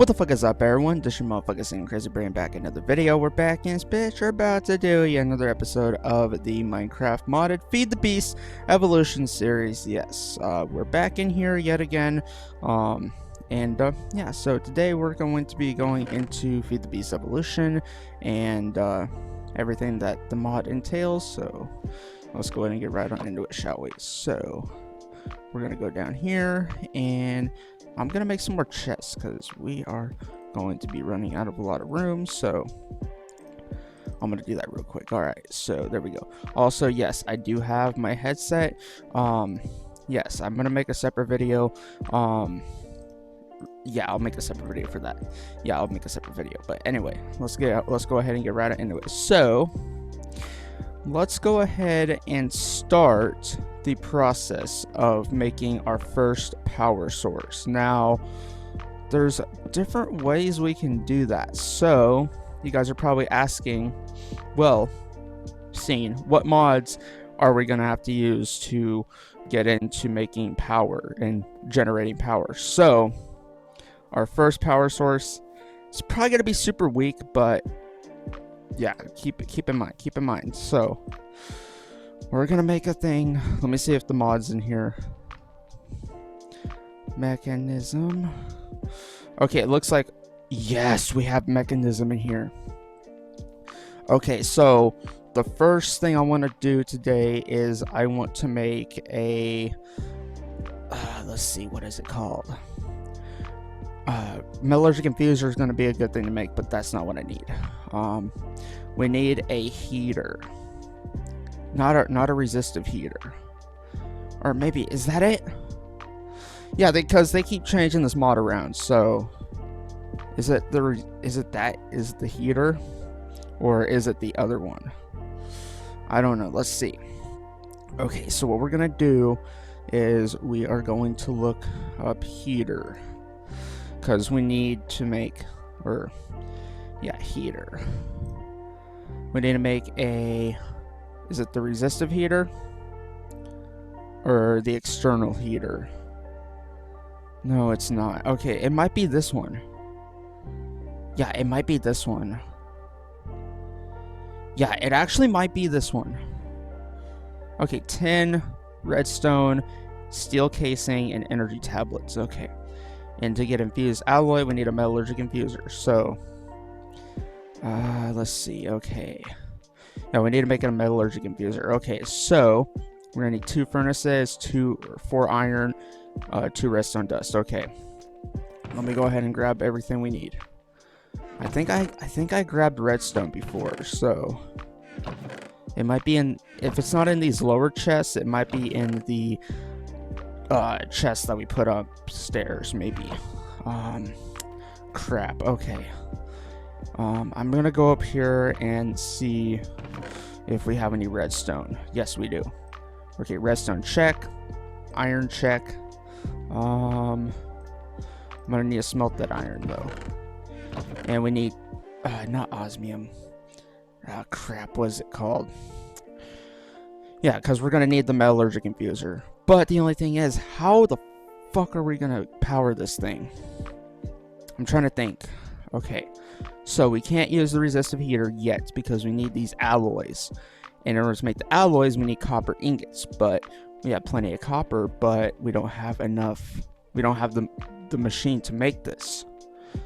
What the fuck is up, everyone? This your motherfucker singing crazy brain back in another video. We're back in bitch. We're about to do yet another episode of the Minecraft modded Feed the Beast Evolution series. Yes, we're back in here yet again. Yeah, so today we're going to be going into Feed the Beast Evolution and everything that the mod entails. So let's go ahead and get right on into it, shall we? So we're gonna go down here and I'm gonna make some more chests because we are going to be running out of a lot of room. So I'm gonna do that real quick. All right, so there we go. Also, yes, I do have my headset. Yes, I'm gonna make a separate video. Yeah, I'll make a separate video for that. Yeah, I'll make a separate video. But anyway, let's go ahead and get right into it. So let's go ahead and start the process of making our first power source. Now, there's different ways we can do that. So you guys are probably asking, well, what mods are we gonna have to use to get into making power and generating power? So our first power source is probably gonna be super weak, but yeah, keep in mind. So we're gonna make a thing. Let me see if the mod's in here. Mechanism. Okay, it looks like yes, we have mechanism in here. Okay, so the first thing I want to do today is I want to make a let's see, what is it called? Metallurgic infuser is going to be a good thing to make, but that's not what I need. We need a heater, not a resistive heater, or maybe is that it? Yeah, because they keep changing this mod around. So is it the heater, or is it the other one? I don't know. Let's see. Okay, so what we're gonna do is we are going to look up heater, because we need to make, heater. We need to make a, is it the resistive heater or the external heater? No, it's not. Okay, it might be this one. Yeah, it might be this one. Yeah, it actually might be this one. Okay, tin, redstone, steel casing, and energy tablets. Okay. And to get infused alloy, we need a metallurgic infuser. So, let's see. Okay. Now we need to make a metallurgic infuser. Okay, so we're gonna need 2 furnaces, 4 iron, 2 redstone dust. Okay. Let me go ahead and grab everything we need. I think I grabbed redstone before, so it might be in. If it's not in these lower chests, it might be in the chest that we put upstairs, maybe. Crap. Okay. I'm gonna go up here and see if we have any redstone. Yes, we do. Okay, redstone check, iron check. I'm gonna need to smelt that iron though, and we need not osmium. Crap, what is it called? Yeah, because we're gonna need the metallurgic infuser. But the only thing is, how the fuck are we gonna power this thing? I'm trying to think. Okay, so we can't use the resistive heater yet because we need these alloys. In order to make the alloys, we need copper ingots. But we have plenty of copper, but we don't have enough. We don't have the machine to make this.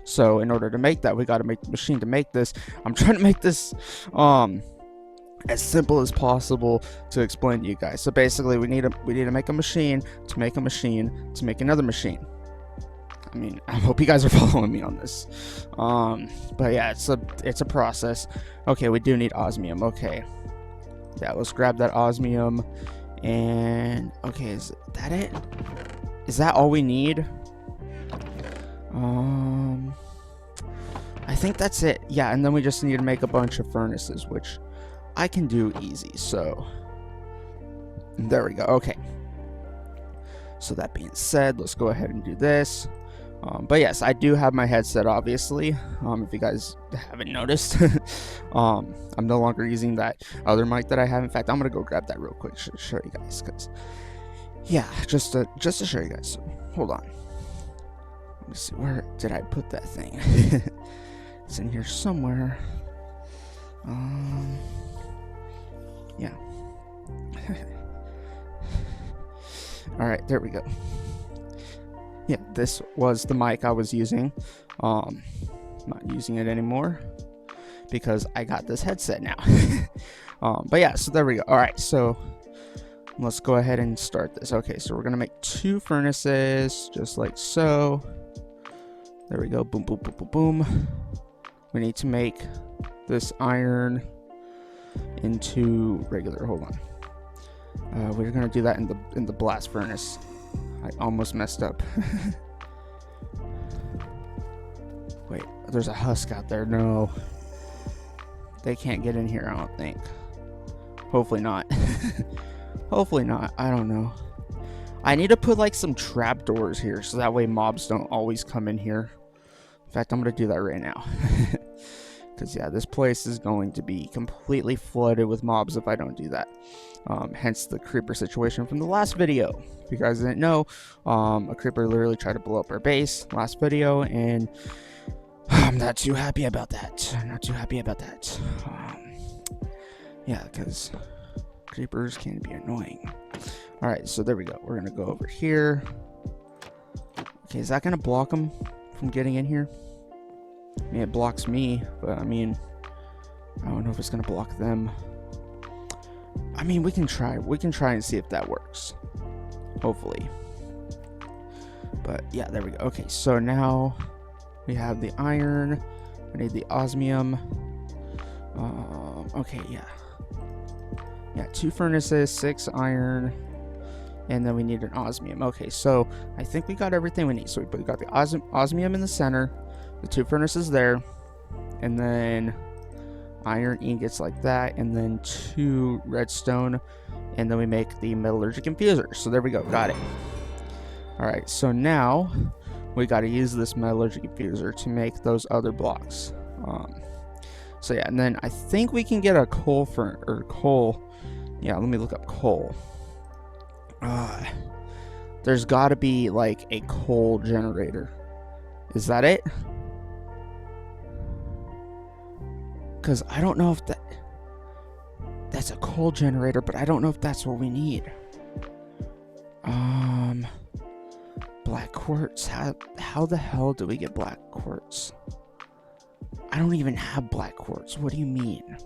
So in order to make that, we got to make the machine to make this. I'm trying to make this as simple as possible to explain to you guys. So basically, we need to make a machine to make a machine to make another machine. I mean, I hope you guys are following me on this. But yeah, it's a process. Okay, we do need osmium. Okay, yeah, let's grab that osmium. And okay, is that it? Is that all we need? I think that's it. Yeah, and then we just need to make a bunch of furnaces, which I can do easy. So there we go. Okay, so that being said, let's go ahead and do this. But yes, I do have my headset, obviously. If you guys haven't noticed, I'm no longer using that other mic that I have. In fact, I'm gonna go grab that real quick to show you guys, because yeah, just to show you guys. So, hold on. Let me see, where did I put that thing? It's in here somewhere. Yeah. Alright, there we go. Yeah, this was the mic I was using. I'm not using it anymore because I got this headset now. But yeah, so there we go. Alright, so let's go ahead and start this. Okay, so we're gonna make 2 furnaces, just like so. There we go. Boom, boom, boom, boom, boom. We need to make this iron into regular. Hold on. We're gonna do that in the blast furnace. I almost messed up. Wait, there's a husk out there. No, they can't get in here, I don't think. Hopefully not. Hopefully not. I don't know. I need to put like some trapdoors here so that way mobs don't always come in here. In fact, I'm gonna do that right now. Because yeah, this place is going to be completely flooded with mobs if I don't do that. Hence the creeper situation from the last video. If you guys didn't know, a creeper literally tried to blow up our base last video, and I'm not too happy about that. I'm not too happy about that. Yeah, because creepers can be annoying. Alright, so there we go. We're going to go over here. Okay, is that going to block them from getting in here? I mean, it blocks me, but I mean, I don't know if it's going to block them. I mean, we can try. We can try and see if that works. Hopefully. But yeah, there we go. Okay, so now we have the iron. We need the osmium. Okay, yeah. Yeah, 2 furnaces, 6 iron, and then we need an osmium. Okay, so I think we got everything we need. So we got the osmium in the center, the 2 furnaces there, and then iron ingots like that, and then 2 redstone, and then we make the metallurgic infuser. So there we go, got it. Alright, so now we got to use this metallurgic infuser to make those other blocks. So yeah, and then I think we can get a coal. Yeah, let me look up coal. There's got to be like a coal generator. Is that it? Because I don't know if that's a coal generator, but I don't know if that's what we need. Black quartz. How the hell do we get black quartz? I don't even have black quartz. What do you mean?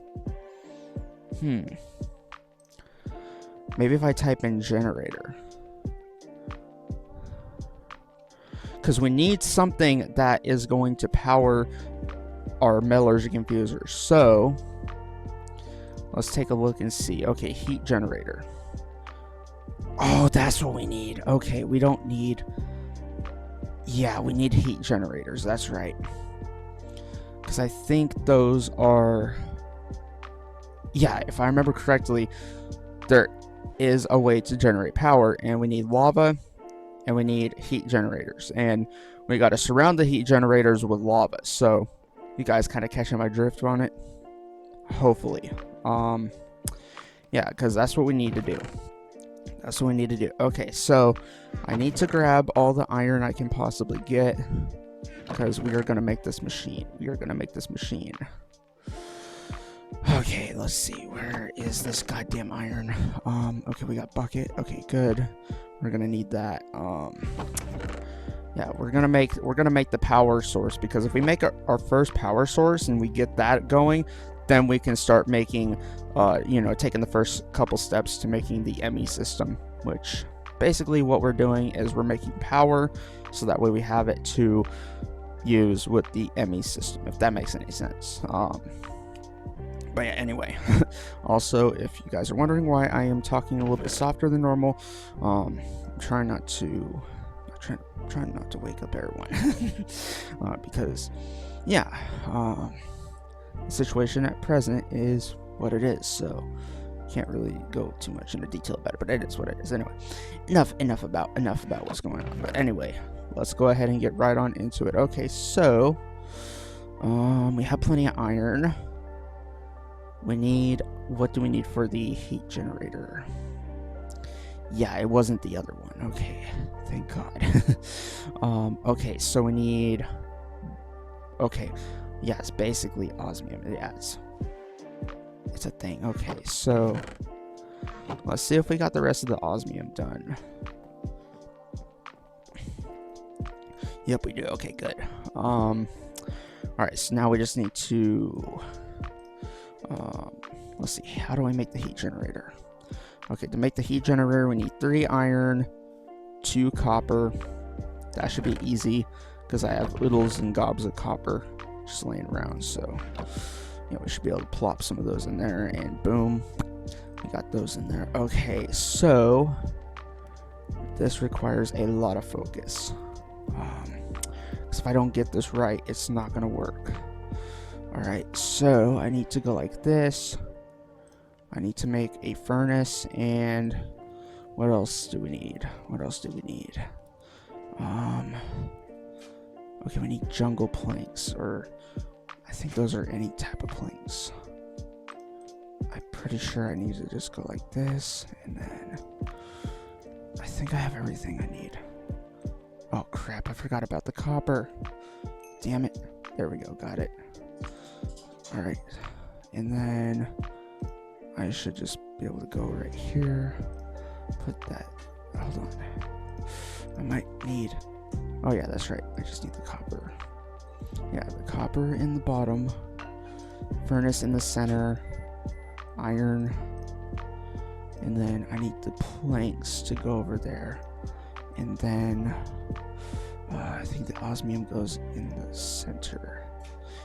Maybe if I type in generator. Because we need something that is going to power our metallurgic infuser. So let's take a look and see. Okay, heat generator. Oh, that's what we need. Okay, we don't need... Yeah, we need heat generators. That's right. Because I think those are... Yeah, if I remember correctly, there is a way to generate power, and we need lava, and we need heat generators, and we got to surround the heat generators with lava. So you guys kind of catching my drift on it? Hopefully. Yeah, because that's what we need to do. That's what we need to do. Okay, so I need to grab all the iron I can possibly get, because we are going to make this machine. We are going to make this machine. Okay, let's see. Where is this goddamn iron? Okay, we got bucket. Okay, good. We're gonna need that. Yeah, we're gonna make the power source, because if we make our first power source and we get that going, then we can start making, you know, taking the first couple steps to making the ME system. Which basically what we're doing is we're making power, so that way we have it to use with the ME system, if that makes any sense. But yeah, anyway, also, if you guys are wondering why I am talking a little bit softer than normal, I'm trying not to wake up everyone. Because, yeah, the situation at present is what it is, so can't really go too much into detail about it, but it is what it is. Anyway, enough about what's going on. But anyway, let's go ahead and get right on into it. Okay, so we have plenty of iron. What do we need for the heat generator? Yeah, it wasn't the other one. Okay, thank God. Okay, so we need... Okay, yeah, it's basically osmium. Yeah, it's a thing. Okay, so let's see if we got the rest of the osmium done. Yep, we do. Okay, good. Alright, so now we just need to... let's see, how do I make the heat generator? Okay, to make the heat generator, we need 3 iron, 2 copper. That should be easy, because I have oodles and gobs of copper just laying around, so we should be able to plop some of those in there, and boom, we got those in there. Okay, so this requires a lot of focus, because if I don't get this right, it's not going to work. Alright, so I need to go like this. I need to make a furnace, and what else do we need? Okay, we need jungle planks, or I think those are any type of planks. I'm pretty sure I need to just go like this, and then I think I have everything I need. Oh crap, I forgot about the copper. Damn it. There we go, got it. Alright, and then I should just be able to go right here. Put that, hold on. I might need, oh yeah, that's right. I just need the copper. Yeah, the copper in the bottom. Furnace in the center. Iron. And then I need the planks to go over there. And then I think the osmium goes in the center.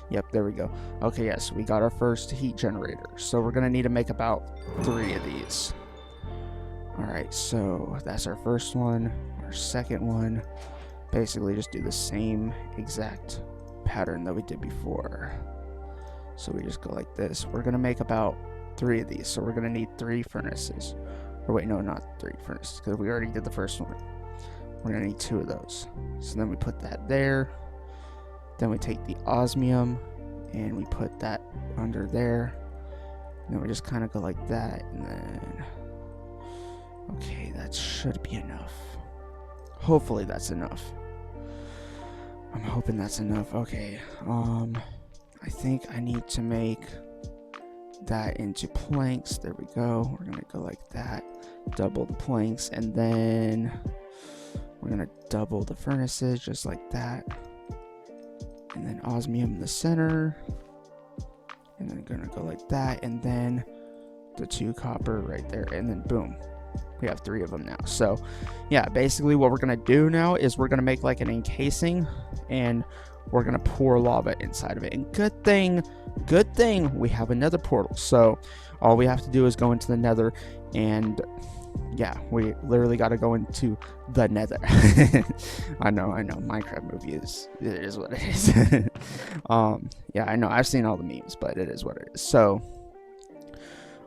Yep, there we go. Okay, yes, we got our first heat generator. So we're going to need to make about 3 of these. Alright, so that's our first one. Our second one. Basically just do the same exact pattern that we did before. So we just go like this. We're going to make about 3 of these. So we're going to need 3 furnaces. Or wait, no, not 3 furnaces, because we already did the first one. We're going to need 2 of those. So then we put that there. Then we take the osmium and we put that under there. And then we just kind of go like that, and then okay, that should be enough. Hopefully that's enough. I'm hoping that's enough. Okay, I think I need to make that into planks. There we go. We're gonna go like that, double the planks, and then we're gonna double the furnaces just like that. And then osmium in the center, and then gonna go like that, and then the 2 copper right there, and then boom, we have 3 of them now. So yeah, basically what we're gonna do now is we're gonna make like an encasing, and we're gonna pour lava inside of it. And good thing we have a nether portal, so all we have to do is go into the nether, and yeah, we literally got to go into the nether. I know, Minecraft movie it is what it is. Yeah, I know, I've seen all the memes, but it is what it is. So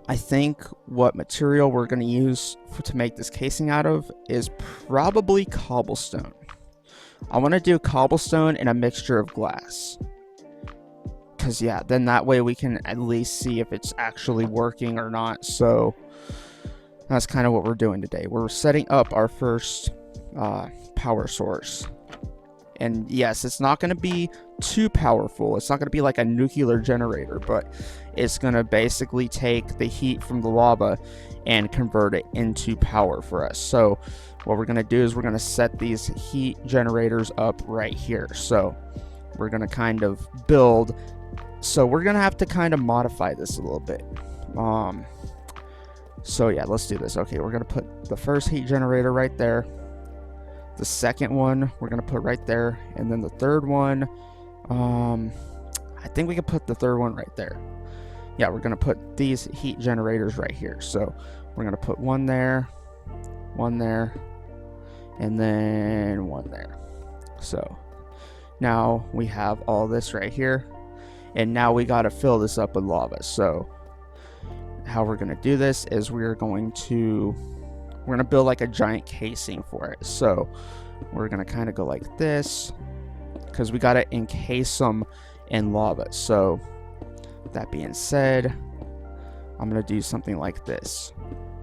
I think what material we're going to use to make this casing out of is probably cobblestone. I want to do cobblestone and a mixture of glass, because yeah, then that way we can at least see if it's actually working or not. So that's kind of what we're doing today. We're setting up our first power source. And yes, it's not going to be too powerful. It's not going to be like a nuclear generator, but it's going to basically take the heat from the lava and convert it into power for us. So what we're going to do is we're going to set these heat generators up right here. So we're going to kind of build. So we're going to have to kind of modify this a little bit. So yeah, let's do this. Okay, we're going to put the first heat generator right there. The second one we're going to put right there. And then the third one, I think we can put the third one right there. Yeah, we're going to put these heat generators right here. So we're going to put one there, and then one there. So now we have all this right here. And now we got to fill this up with lava. So how we're going to do this is we're going to build like a giant casing for it. So we're going to kind of go like this, because we got to encase them in lava. So that being said, I'm going to do something like this.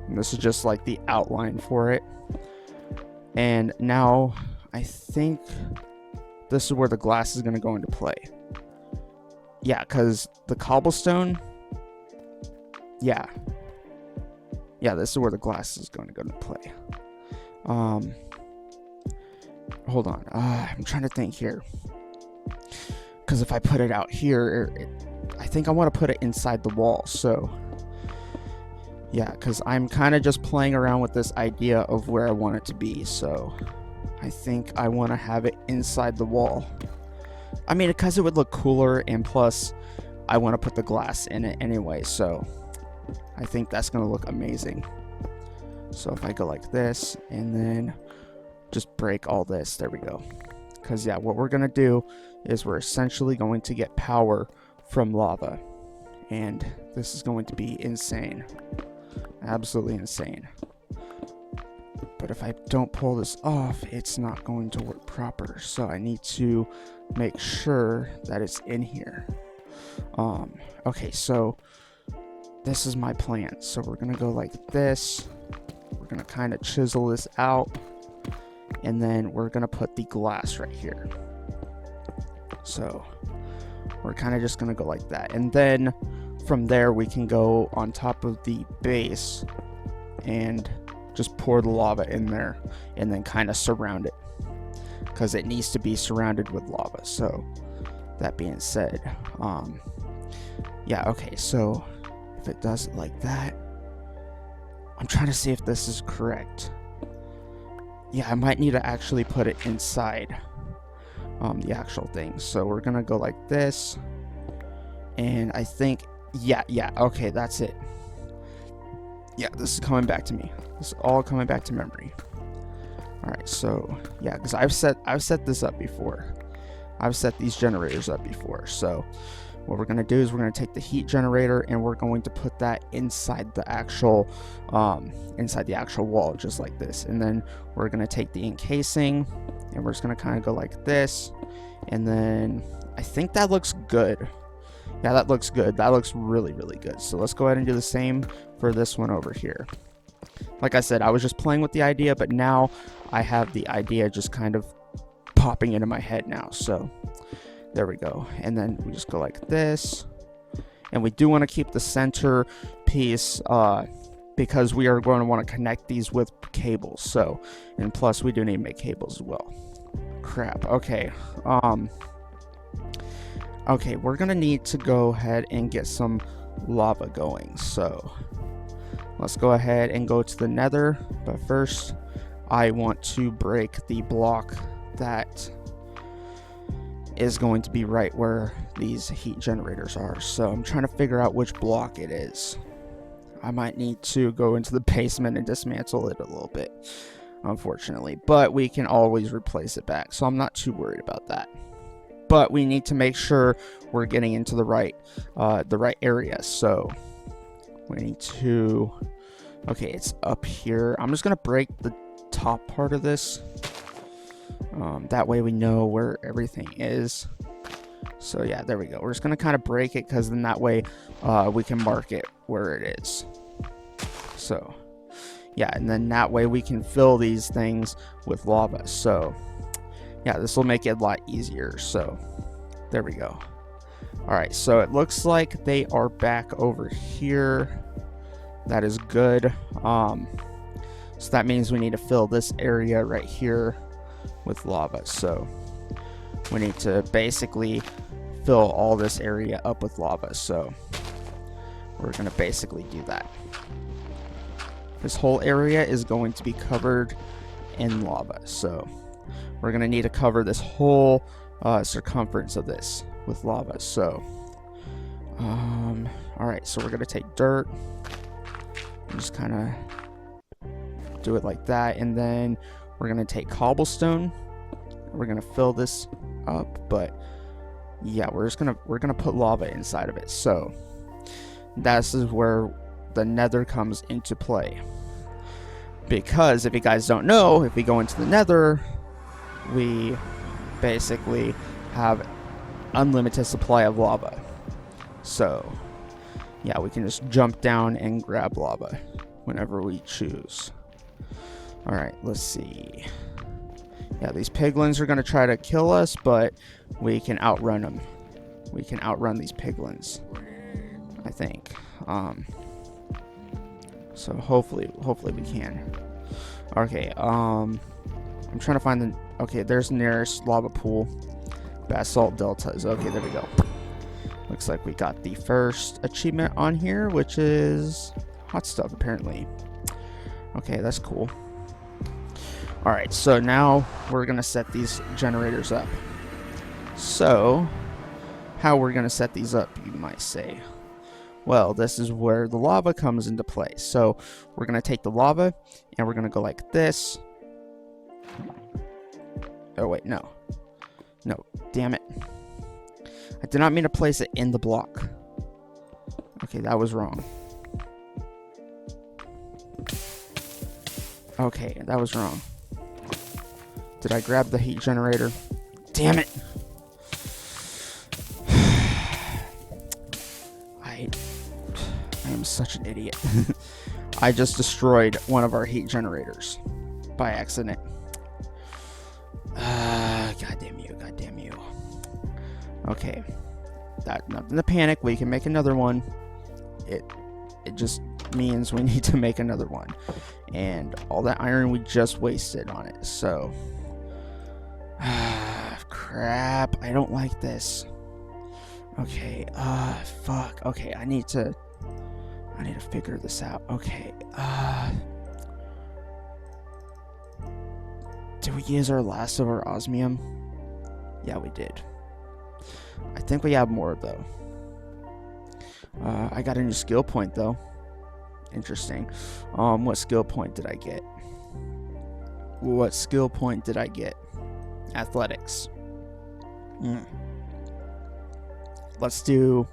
And this is just like the outline for it. And now I think this is where the glass is going to go into play. Yeah, because the cobblestone, yeah, this is where the glass is going to go into play. Hold on, I'm trying to think here, because if I put it out here, I think I want to put it inside the wall. So yeah, because I'm kind of just playing around with this idea of where I want it to be. So I think I want to have it inside the wall. I mean, because it would look cooler, and plus I want to put the glass in it anyway, so I think that's going to look amazing. So if I go like this and then just break all this, there we go. Because yeah, what we're going to do is we're essentially going to get power from lava, and this is going to be insane. Absolutely insane. But if I don't pull this off, it's not going to work proper. So I need to make sure that it's in here. Okay, so this is my plan. So we're gonna go like this. We're gonna kind of chisel this out, and then we're gonna put the glass right here. So we're kind of just gonna go like that, and then from there we can go on top of the base and just pour the lava in there, and then kind of surround it, because it needs to be surrounded with lava. So that being said, yeah, okay, so if it does it like that, I'm trying to see if this is correct. Yeah, I might need to actually put it inside the actual thing. So we're gonna go like this, and I think, yeah, okay, that's it. Yeah, this is coming back to me. This is all coming back to memory. All right, so yeah, because I've set this up before. I've set these generators up before. So what we're gonna do is we're gonna take the heat generator and we're going to put that inside the actual wall, just like this. And then we're gonna take the encasing and we're just gonna kind of go like this. And then I think that looks good. Yeah, that looks good. That looks really, really good. So let's go ahead and do the same for this one over here. Like I said, I was just playing with the idea, but now I have the idea just kind of popping into my head now. So there we go. And then we just go like this. And we do want to keep the center piece because we are going to want to connect these with cables. So, and plus we do need to make cables as well. Crap. Okay. Okay, we're going to need to go ahead and get some lava going. So let's go ahead and go to the nether. But first, I want to break the block that is going to be right where these heat generators are. So I'm trying to figure out which block it is. I might need to go into the basement and dismantle it a little bit, unfortunately. But we can always replace it back, so I'm not too worried about that. But we need to make sure we're getting into the right area. So we need to, okay, it's up here. I'm just gonna break the top part of this. That way we know where everything is. So yeah, there we go. We're just gonna kind of break it, because then that way we can mark it where it is. So yeah, and then that way we can fill these things with lava. So yeah, this will make it a lot easier. So there we go. All right, so it looks like they are back over here. That is good. So that means we need to fill this area right here with lava. So we need to basically fill all this area up with lava. So we're going to basically do that. This whole area is going to be covered in lava. So we're going to need to cover this whole circumference of this with lava. So all right, so we're going to take dirt and just kind of do it like that, and then we're going to take cobblestone. We're going to fill this up, but yeah, we're going to put lava inside of it. So this is where the nether comes into play, because if you guys don't know, if we go into the nether, we basically have unlimited supply of lava. So yeah, we can just jump down and grab lava. whenever we choose. Alright, let's see. Yeah, these piglins are going to try to kill us, but we can outrun them. We can outrun these piglins, I think. So hopefully we can. Okay, I'm trying to find the... Okay, there's the nearest lava pool. Basalt deltas. Okay, there we go. Looks like we got the first achievement on here, which is hot stuff, apparently. Okay, that's cool. Alright, so now we're going to set these generators up. So, how we're going to set these up, you might say. Well, this is where the lava comes into play. So, we're going to take the lava, and we're going to go like this. Oh, wait, no. No, damn it. I did not mean to place it in the block. Okay, that was wrong. Okay, that was wrong. Did I grab the heat generator? Damn it! I am such an idiot. I just destroyed one of our heat generators by accident. God damn you, god damn you. Okay. Nothing to panic, we can make another one. It just means we need to make another one. And all that iron we just wasted on it, so... crap, I don't like this. Okay, fuck. Okay, I need to figure this out. Okay, did we use our last of our osmium? Yeah, we did. I think we have more, though. I got a new skill point, though. Interesting. What skill point did I get? What skill point did I get? Athletics. Let's do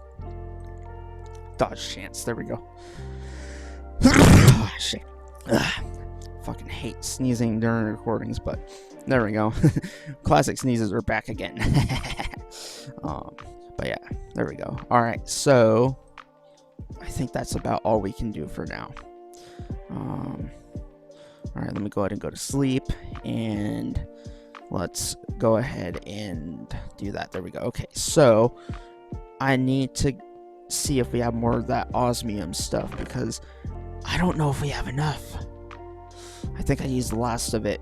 dodge chance. There we go. Oh, shit. Fucking hate sneezing during recordings, but there we go. Classic sneezes are back again. But yeah, there we go. All right, so I think that's about all we can do for now. All right, let me go ahead and go to sleep, and let's go ahead and do that. There we go. Okay, so I need to see if we have more of that osmium stuff, because I don't know if we have enough. I think I used the last of it.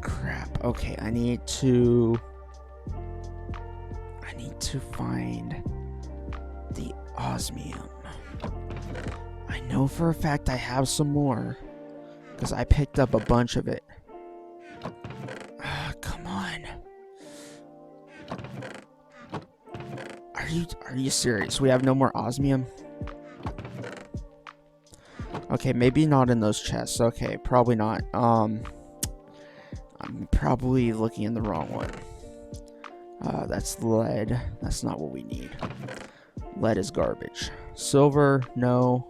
Crap. Okay, I need to find the osmium. I know for a fact I have some more, because I picked up a bunch of it. Come on. Are you serious? We have no more osmium? Okay, maybe not in those chests. Okay, probably not. I'm probably looking in the wrong one. That's lead. That's not what we need. Lead is garbage. Silver, no.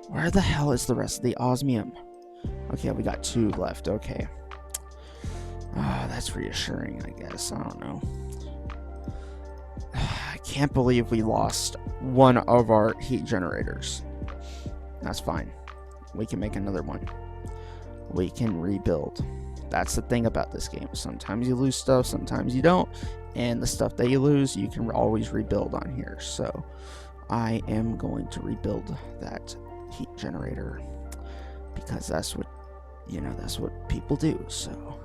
Where the hell is the rest of the osmium? Okay, we got 2 left. Okay. That's reassuring, I guess. I don't know. I can't believe we lost one of our heat generators. That's fine. We can make another one. We can rebuild. That's the thing about this game. Sometimes you lose stuff, sometimes you don't. And the stuff that you lose, you can always rebuild on here. So I am going to rebuild that heat generator, because that's what, that's what people do. So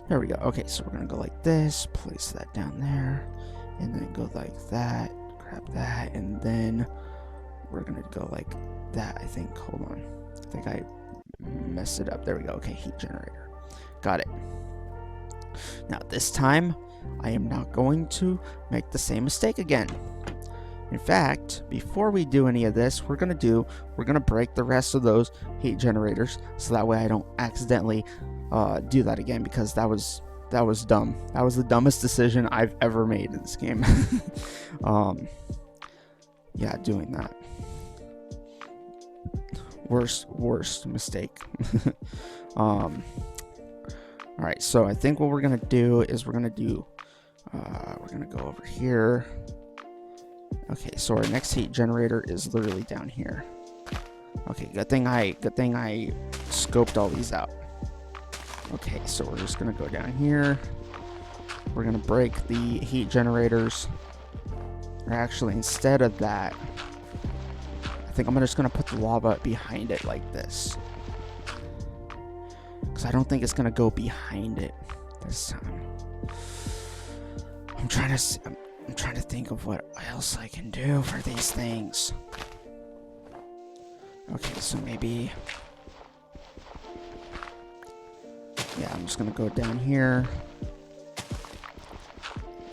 there we go. Okay, so we're going to go like this, place that down there, and then go like that, grab that, and then we're going to go like that, I think. Hold on. I think I messed it up. There we go. Okay, heat generator. Got it. Now, this time, I am not going to make the same mistake again. In fact, before we do any of this, we're going to break the rest of those heat generators, so that way I don't accidentally do that again, because that was dumb. That was the dumbest decision I've ever made in this game. Yeah, doing that. Worst mistake. Alright, so I think what we're going to do is we're going to do We're gonna go over here. Okay, so our next heat generator is literally down here. Okay, good thing I scoped all these out. Okay, so we're just gonna go down here. We're gonna break the heat generators. Or actually, instead of that, I think I'm just gonna put the lava behind it like this. Because I don't think it's gonna go behind it this time. I'm trying to think of what else I can do for these things. Okay, so maybe... Yeah, I'm just gonna go down here.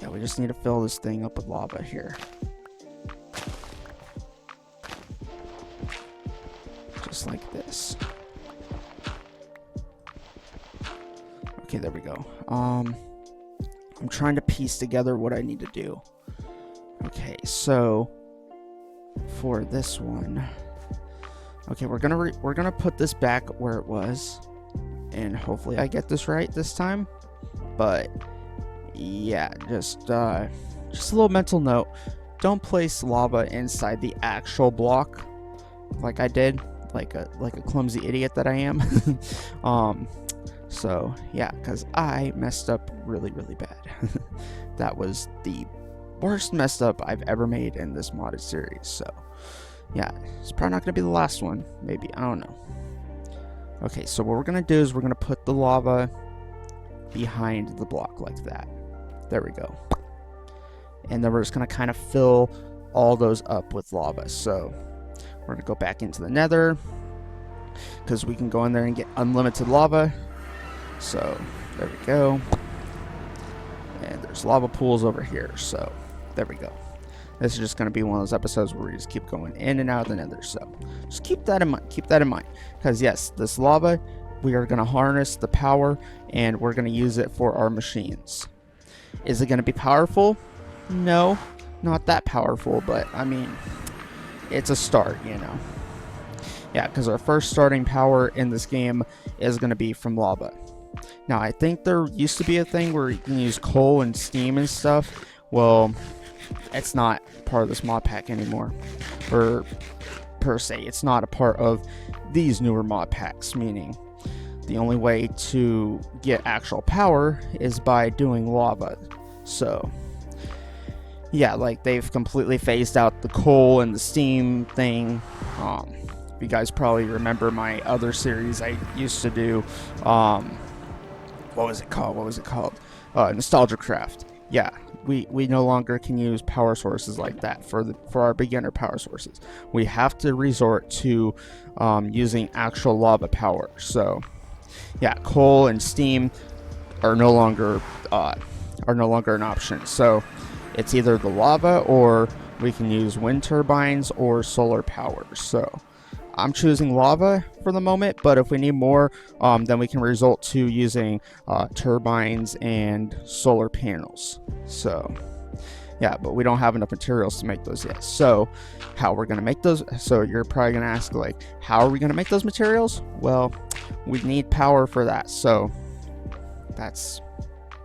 Yeah, we just need to fill this thing up with lava here. Just like this. Okay, there we go. I'm trying to piece together what I need to do. Okay, so for this one, okay, we're gonna put this back where it was, and hopefully I get this right this time. But yeah, just a little mental note: don't place lava inside the actual block, like I did, like a clumsy idiot that I am. So yeah, because I messed up really bad. That was the worst messed up I've ever made in this modded series. So yeah, it's probably not gonna be the last one. Maybe, I don't know. Okay, so what we're gonna do is we're gonna put the lava behind the block like that. There we go. And then we're just gonna kind of fill all those up with lava. So we're gonna go back into the nether, because we can go in there and get unlimited lava. So there we go. And there's lava pools over here. So there we go. This is just going to be one of those episodes where we just keep going in and out of the nether. So just keep that in mind. Keep that in mind. Because yes, this lava, we are going to harness the power and we're going to use it for our machines. Is it going to be powerful? No, not that powerful. But I mean, it's a start, you know. Yeah, because our first starting power in this game is going to be from lava. Now, I think there used to be a thing where you can use coal and steam and stuff. Well, it's not part of this mod pack anymore. Or, per se, it's not a part of these newer mod packs, meaning the only way to get actual power is by doing lava. So, yeah, like, they've completely phased out the coal and the steam thing. You guys probably remember my other series I used to do. What was it called? Nostalgia Craft. Yeah, we no longer can use power sources like that for our beginner power sources. We have to resort to using actual lava power. So, yeah, coal and steam are no longer an option. So, it's either the lava or we can use wind turbines or solar power. So, I'm choosing lava for the moment, but if we need more, then we can resort to using turbines and solar panels. So, yeah, but we don't have enough materials to make those yet. So, how we're gonna make those? So you're probably gonna ask, like, how are we gonna make those materials? Well, we need power for that. So that's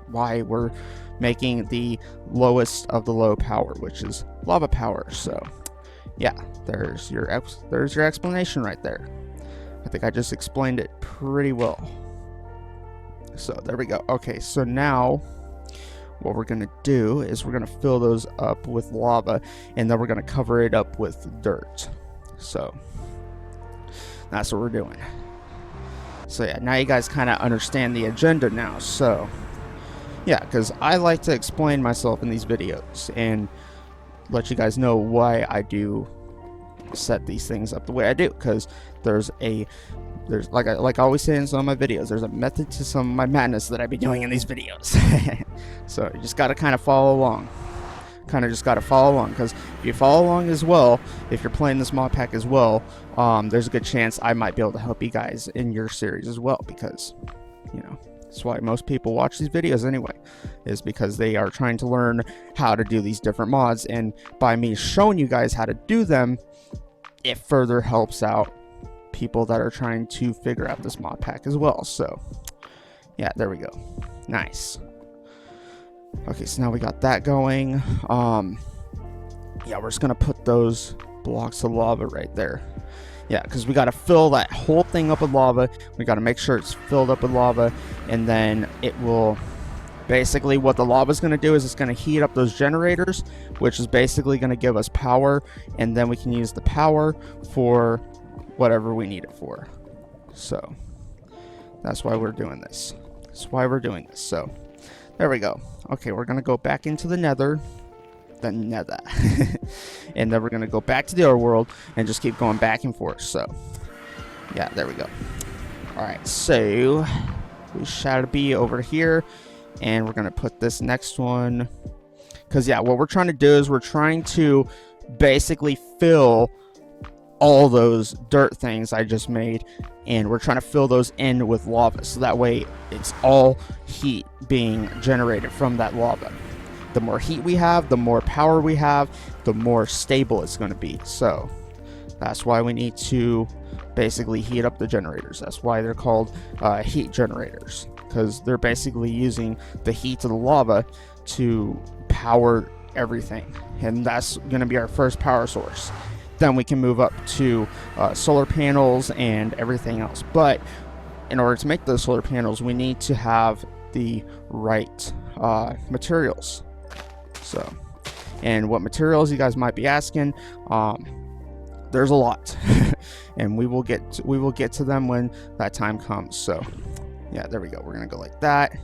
why we're making the lowest of the low power, which is lava power. So yeah, there's your explanation right there. I think I just explained it pretty well. So there we go. Okay, so now what we're gonna do is we're gonna fill those up with lava, and then we're gonna cover it up with dirt. So that's what we're doing. So yeah, now you guys kind of understand the agenda now. So yeah, because I like to explain myself in these videos and let you guys know why I do set these things up the way I do, because there's like I always say in some of my videos, there's a method to some of my madness that I be doing in these videos. So you just got to kind of follow along. Because if you follow along as well, if you're playing this mod pack as well, there's a good chance I might be able to help you guys in your series as well, because, you know, that's why most people watch these videos anyway, is because they are trying to learn how to do these different mods, and by me showing you guys how to do them, it further helps out people that are trying to figure out this mod pack as well. So yeah, there we go. Nice. Okay, so now we got that going. Yeah, we're just gonna put those blocks of lava right there. Yeah, because we got to fill that whole thing up with lava. We got to make sure it's filled up with lava, and then it will basically, what the lava is going to do is it's going to heat up those generators, which is basically going to give us power, and then we can use the power for whatever we need it for. So that's why we're doing this. That's why we're doing this. So there we go. Okay, we're going to go back into the nether. And then we're gonna go back to the other world and just keep going back and forth. So yeah, there we go. All right, so we shall be over here, and we're gonna put this next one, because yeah, what we're trying to do is we're trying to basically fill all those dirt things I just made, and we're trying to fill those in with lava, so that way it's all heat being generated from that lava. The more heat we have, the more power we have, the more stable it's going to be. So that's why we need to basically heat up the generators. That's why they're called heat generators, because they're basically using the heat of the lava to power everything. And that's going to be our first power source. Then we can move up to solar panels and everything else. But in order to make those solar panels, we need to have the right materials. So, and what materials, you guys might be asking, there's a lot, and we will get to them when that time comes. So yeah, there we go. We're gonna go like that,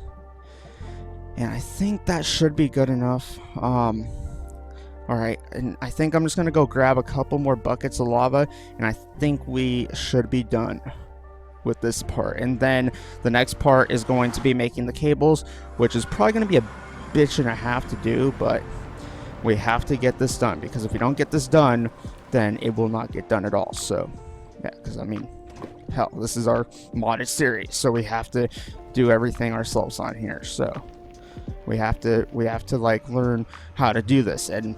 and I think that should be good enough. All right, and I think I'm just gonna go grab a couple more buckets of lava, and I think we should be done with this part. And then the next part is going to be making the cables, which is probably going to be a bitch and a half to do, but we have to get this done, because if we don't get this done, then it will not get done at all. So yeah, because I mean, hell, this is our modded series, so we have to do everything ourselves on here. So we have to like learn how to do this, and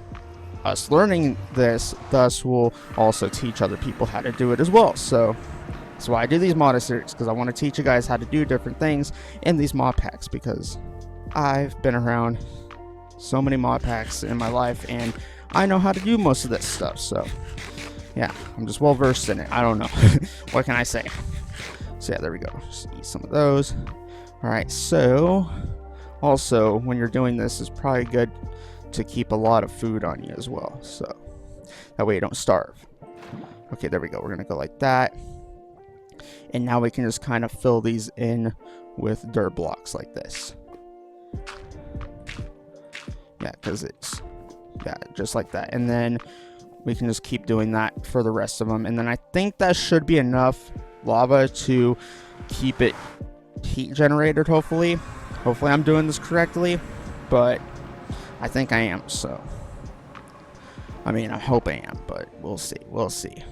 us learning this thus will also teach other people how to do it as well. So that's why I do these modded series, because I want to teach you guys how to do different things in these mod packs, because I've been around so many mod packs in my life, and I know how to do most of this stuff. So yeah, I'm just well versed in it. I don't know. What can I say? So yeah, there we go. Just eat some of those. All right, so also when you're doing this, it's probably good to keep a lot of food on you as well, so that way you don't starve. Okay, there we go. We're gonna go like that, and now we can just kind of fill these in with dirt blocks like this. Yeah, because it's, yeah, just like that. And then we can just keep doing that for the rest of them. And then I think that should be enough lava to keep it heat generated, hopefully. Hopefully I'm doing this correctly, but I think I am. So, I mean, I hope I am, but we'll see. We'll see.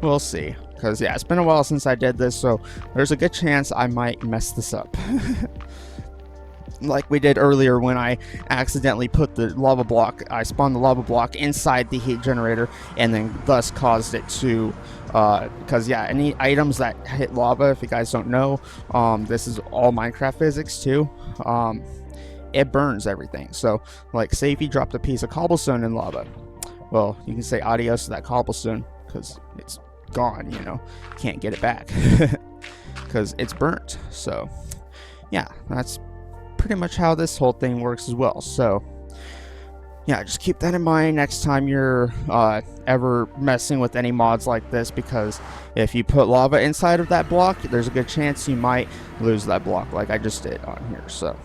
We'll see. Because, yeah, it's been a while since I did this, so there's a good chance I might mess this up. Like we did earlier when I accidentally put the lava block, I spawned the lava block inside the heat generator, and then thus caused it to, because yeah, any items that hit lava, if you guys don't know, this is all Minecraft physics too, it burns everything. So like, say if you dropped a piece of cobblestone in lava, well, you can say adios to that cobblestone, because it's gone, you know, can't get it back, because it's burnt. So yeah, that's pretty much how this whole thing works as well. So yeah, just keep that in mind next time you're ever messing with any mods like this, because if you put lava inside of that block, there's a good chance you might lose that block like I just did on here. So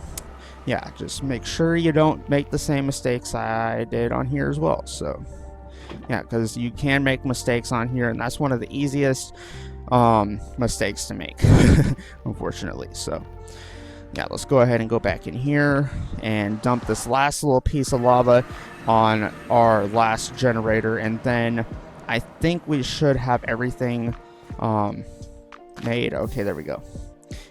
yeah, just make sure you don't make the same mistakes I did on here as well. So yeah, because you can make mistakes on here, and that's one of the easiest mistakes to make, unfortunately. So yeah, let's go ahead and go back in here and dump this last little piece of lava on our last generator, and then I think we should have everything made. Okay, there we go.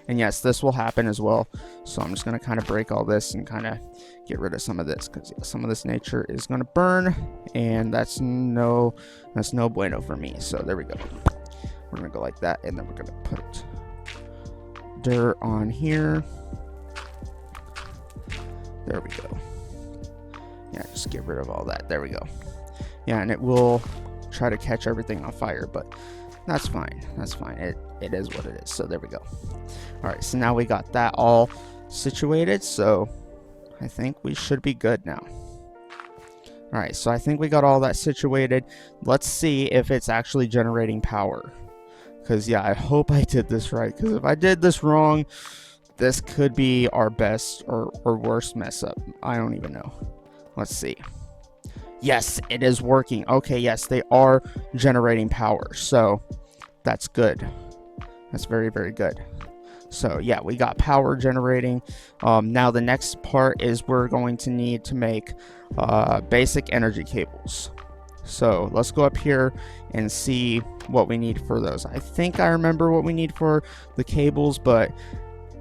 And yes, this will happen as well. So I'm just going to kind of break all this and kind of get rid of some of this, because some of this nature is going to burn, and that's no bueno for me. So there we go. We're going to go like that, and then we're going to put dirt on here. There we go. Yeah, just get rid of all that. There we go. Yeah, and it will try to catch everything on fire, but that's fine. That's fine. It is what it is. So there we go. All right, so now we got that all situated, so I think we should be good now. All right, so I think we got all that situated. Let's see if it's actually generating power. Because, yeah, I hope I did this right. Because if I did this wrong, this could be our best or worst mess up. I don't even know. Let's see. Yes, it is working. Okay, yes, they are generating power. So that's good. That's very, very good. So yeah, we got power generating. Now the next part is we're going to need to make basic energy cables. So let's go up here and see what we need for those. I think I remember what we need for the cables, but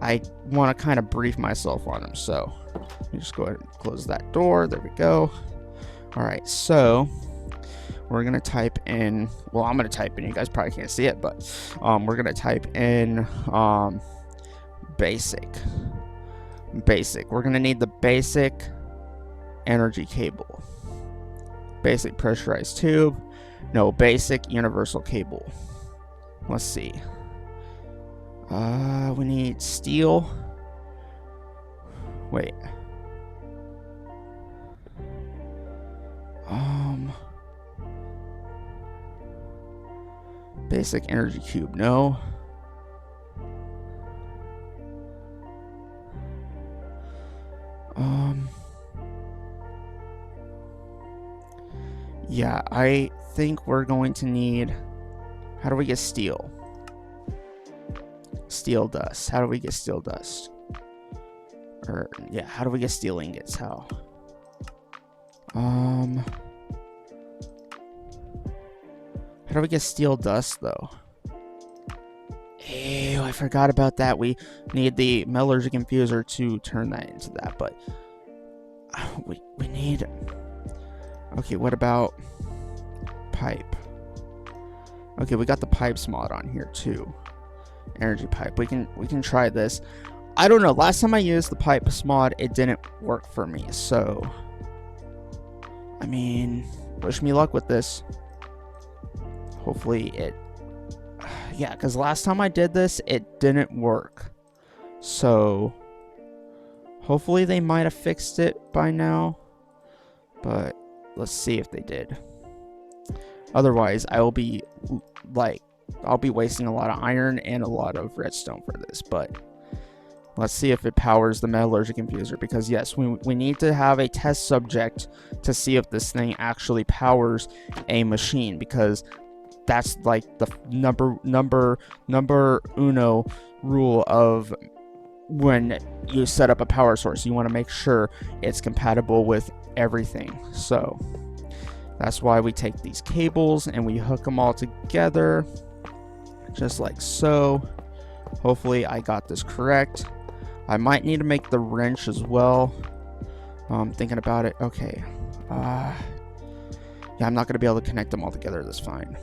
I want to kind of brief myself on them. So let me just go ahead and close that door. There we go. All right, so we're going to type in, well, I'm going to type in, you guys probably can't see it, but we're going to type in basic. We're going to need the basic energy cable. Basic pressurized tube. No, basic universal cable. Let's see. We need steel. Wait. Basic energy cube. No. Yeah, I think we're going to need, how do we get steel? Steel dust. How do we get steel dust? Or, yeah, how do we get steel ingots? How? How do we get steel dust, though? Ew, I forgot about that. We need the metallurgic infuser to turn that into that, but we need... Okay, what about pipe? Okay, we got the pipes mod on here too. Energy pipe. We can try this. I don't know. Last time I used the pipes mod, it didn't work for me. So, I mean, wish me luck with this. Hopefully it... Yeah, because last time I did this, it didn't work. So, hopefully they might have fixed it by now. But let's see if they did. Otherwise, I'll be wasting a lot of iron and a lot of redstone for this. But let's see if it powers the metallurgic infuser. Because yes, we need to have a test subject to see if this thing actually powers a machine. Because that's like the number uno rule of when you set up a power source. You want to make sure it's compatible with everything. So that's why we take these cables and we hook them all together just like so. Hopefully I got this correct. I might need to make the wrench as well. I'm thinking about it. Okay. Yeah, I'm not going to be able to connect them all together. That's fine.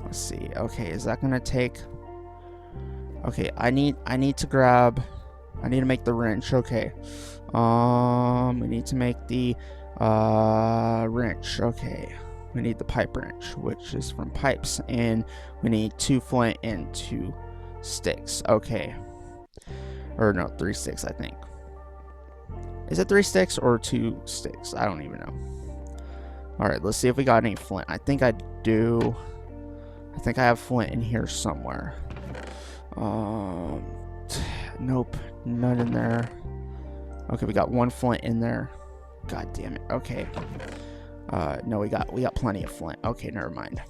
Let's see. Okay, is that going to take... Okay, I need to make the wrench. Okay. We need to make the wrench. Okay. We need the pipe wrench, which is from pipes, and we need 2 flint and 2 sticks. Okay. Or no, 3 sticks, I think. Is it 3 sticks or 2 sticks? I don't even know. Alright, let's see if we got any flint. I think I do. I think I have flint in here somewhere. Nope, none in there. Okay, we got 1 flint in there. God damn it. Okay. No, we got plenty of flint. Okay, never mind.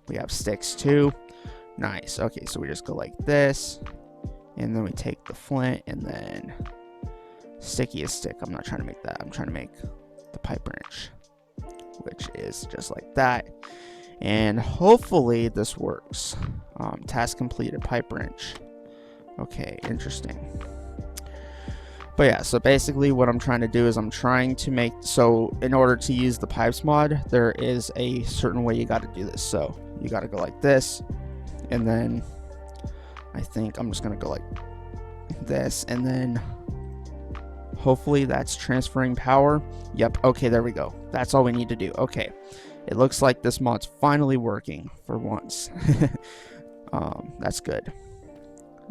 We have sticks too. Nice. Okay, so we just go like this, and then we take the flint, and then stickiest stick. I'm not trying to make that. I'm trying to make the pipe wrench, which is just like that. And hopefully this works. Task completed, pipe wrench. Okay, interesting. But yeah, so basically what I'm trying to do is I'm trying to make, so in order to use the pipes mod, there is a certain way you got to do this. So you got to go like this, and then I think I'm just going to go like this, and then hopefully that's transferring power. Yep, okay, there we go. That's all we need to do. Okay, it looks like this mod's finally working for once. That's good.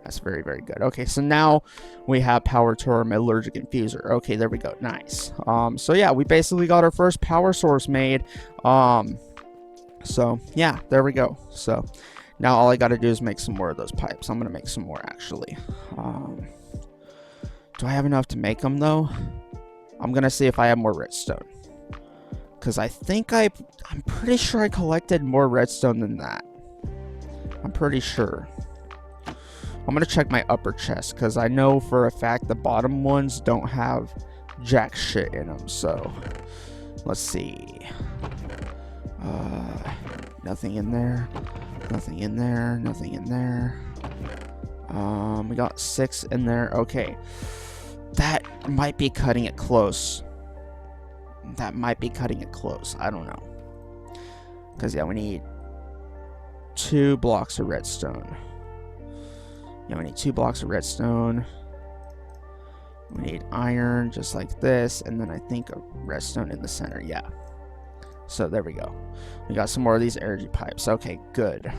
That's very, very good. Okay, so now we have power to our metallurgic infuser. Okay, there we go. Nice. So yeah, we basically got our first power source made. So yeah, there we go. So now all I got to do is make some more of those pipes. I'm gonna make some more actually. Do I have enough to make them though? I'm gonna see if I have more redstone, because I think I'm pretty sure I collected more redstone than that. I'm pretty sure. I'm gonna check my upper chest, because I know for a fact the bottom ones don't have jack shit in them. So let's see. Nothing in there. Nothing in there. Nothing in there. We got 6 in there. Okay, that might be cutting it close. That might be cutting it close. I don't know. Because yeah, we need 2 blocks of redstone. Yeah, we need 2 blocks of redstone. We need iron just like this, and then I think a redstone in the center. Yeah. So there we go. We got some more of these energy pipes. Okay, good.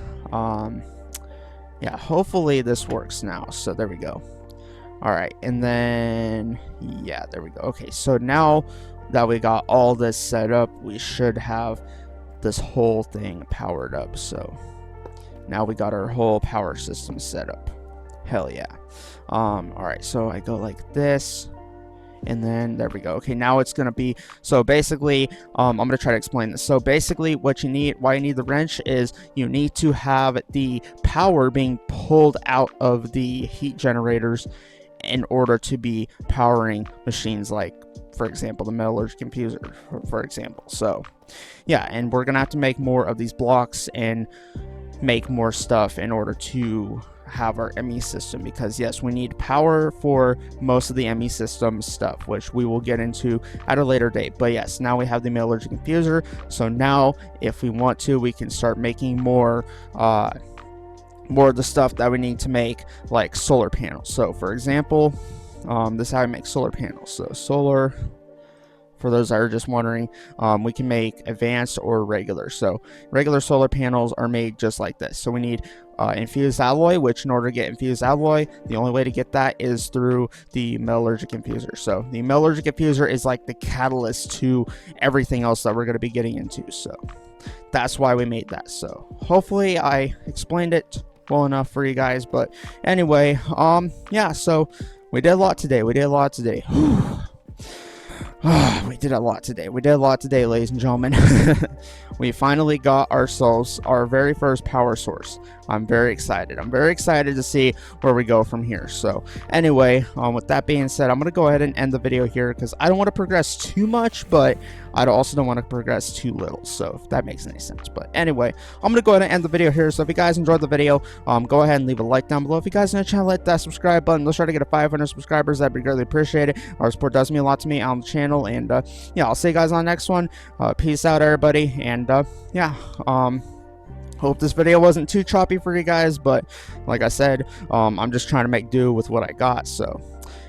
Yeah, hopefully this works now. So there we go. All right, and then yeah, there we go. Okay, so now that we got all this set up, we should have this whole thing powered up. So now we got our whole power system set up. Hell yeah. All right, so I go like this, and then there we go. Okay, now it's gonna be, so basically I'm gonna try to explain this. So basically what you need, why you need the wrench, is you need to have the power being pulled out of the heat generators in order to be powering machines like, for example, the metallurgic infuser, for example. So yeah, and we're gonna have to make more of these blocks and make more stuff in order to have our ME system, because yes, we need power for most of the ME system stuff, which we will get into at a later date. But yes, now we have the metallurgic infuser, so now if we want to, we can start making more of the stuff that we need to make, like solar panels. So for example, this is how I make solar panels. So solar, for those that are just wondering, we can make advanced or regular. So regular solar panels are made just like this. So we need infused alloy, which in order to get infused alloy, the only way to get that is through the metallurgic infuser. So the metallurgic infuser is like the catalyst to everything else that we're going to be getting into. So that's why we made that. So hopefully I explained it well enough for you guys. But anyway, yeah, so we did a lot today. We did a lot today. We did a lot today. We did a lot today, ladies and gentlemen. We finally got ourselves our very first power source. I'm very excited. I'm very excited to see where we go from here. So anyway, with that being said, I'm going to go ahead and end the video here, because I don't want to progress too much, but I also don't want to progress too little. So if that makes any sense. But anyway, I'm going to go ahead and end the video here. So if you guys enjoyed the video, go ahead and leave a like down below. If you guys are new to the channel, hit that subscribe button. Let's try to get to 500 subscribers. That'd be greatly appreciated. Our support does mean a lot to me on the channel. And yeah, I'll see you guys on the next one. Peace out, everybody. And yeah, hope this video wasn't too choppy for you guys, but like I said, I'm just trying to make do with what I got. So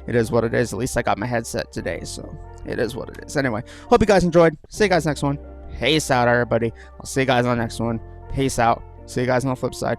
it is what it is. At least I got my headset today, so it is what it is. Anyway, hope you guys enjoyed. See you guys next one. Peace out, everybody. I'll see you guys on the next one. Peace out. See you guys on the flip side.